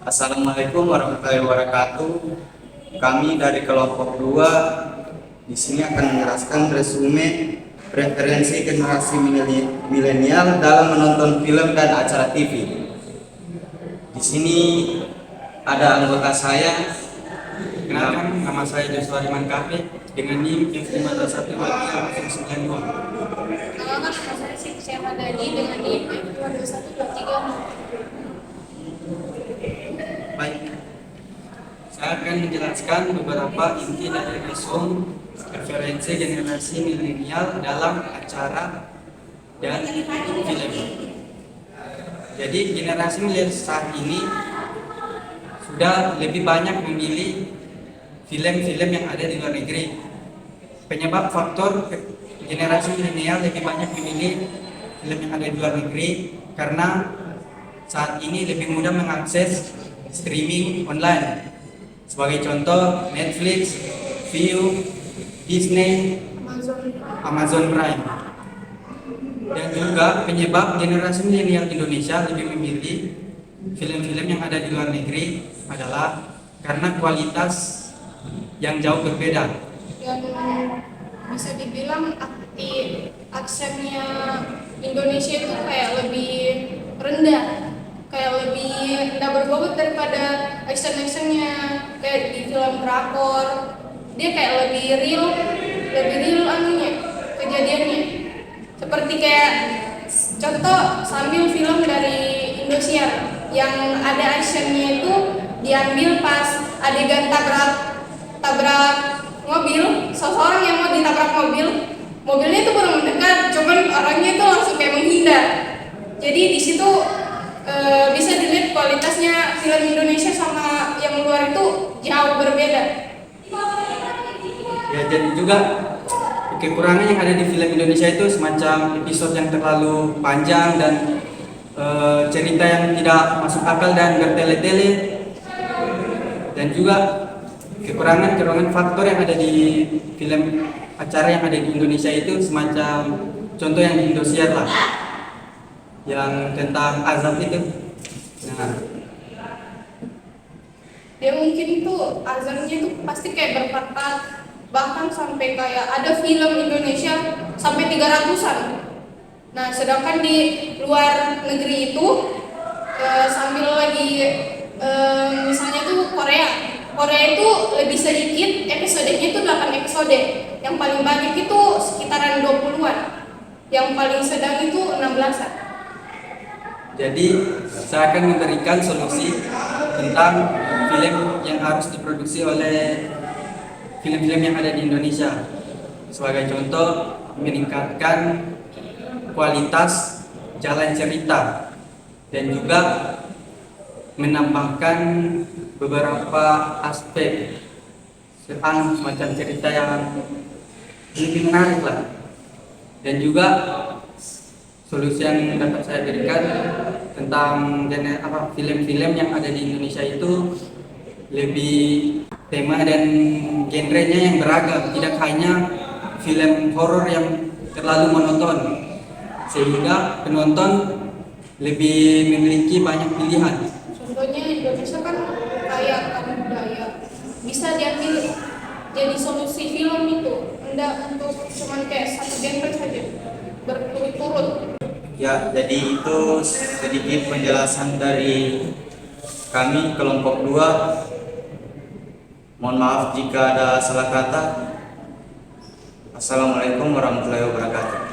Assalamualaikum warahmatullahi wabarakatuh. Kami dari kelompok 2 di sini akan menjelaskan resume preferensi generasi milenial dalam menonton film dan acara TV. Di sini ada anggota saya. Kenalkan, nama saya Joshua Riman Kafe dengan NIM F5212392. Nama saya Siti Madani dengan NIM F22123. Baik, saya akan menjelaskan beberapa inti dari resume preferensi generasi milenial dalam acara dan film. Jadi generasi milenial saat ini sudah lebih banyak memilih film-film yang ada di luar negeri. Penyebab faktor generasi milenial lebih banyak memilih film yang ada di luar negeri karena saat ini lebih mudah mengakses streaming online. Sebagai contoh, Netflix, Viu, Disney, Amazon Prime. Dan juga penyebab generasi milenial Indonesia lebih memilih film-film yang ada di luar negeri adalah karena kualitas yang jauh berbeda. Yang bisa dibilang aksennya Indonesia itu kayak lebih rendah, kayak lebih rendah berbobot daripada action-actionnya kayak di film drakor. Dia kayak lebih real anunya, kejadiannya. Seperti kayak contoh sambil film dari Indosiar yang ada actionnya itu diambil pas adegan tabrak mobil, seseorang yang mau ditabrak mobilnya itu baru mendekat, cuman orangnya itu langsung kayak menghindar. Jadi di situ bisa dilihat kualitasnya film Indonesia sama yang luar itu jauh berbeda. Ya, jadi juga kekurangan yang ada di film Indonesia itu semacam episode yang terlalu panjang dan cerita yang tidak masuk akal dan bertele-tele, dan juga kekurangan faktor yang ada di film acara yang ada di Indonesia itu semacam contoh yang di Indosiar lah, yang tentang azab itu. Nah, Dia mungkin itu azannya itu pasti kayak berpart, bahkan sampai kayak ada film Indonesia sampai 300-an. Nah, sedangkan di luar negeri itu sambil lagi misalnya tuh Korea itu lebih sedikit episodenya itu 8 episode. Yang paling banyak itu sekitaran 20-an. Yang paling sedang itu 16-an. jadi saya akan memberikan solusi tentang film yang harus diproduksi oleh film-film yang ada di Indonesia. Sebagai contoh, meningkatkan kualitas jalan cerita dan juga menambahkan beberapa aspek semacam cerita yang lebih menarik lah. Dan juga solusi yang dapat saya berikan tentang film-film yang ada di Indonesia itu lebih tema dan genrenya yang beragam, tidak hanya film horor yang terlalu monoton, sehingga penonton lebih memiliki banyak pilihan. Contohnya Indonesia kan kaya akan budaya, bisa diambil jadi solusi film itu, enggak untuk cuman kayak satu genre saja berturut-turut. Ya, jadi itu sedikit penjelasan dari kami kelompok 2. Mohon maaf jika ada salah kata. Assalamualaikum warahmatullahi wabarakatuh.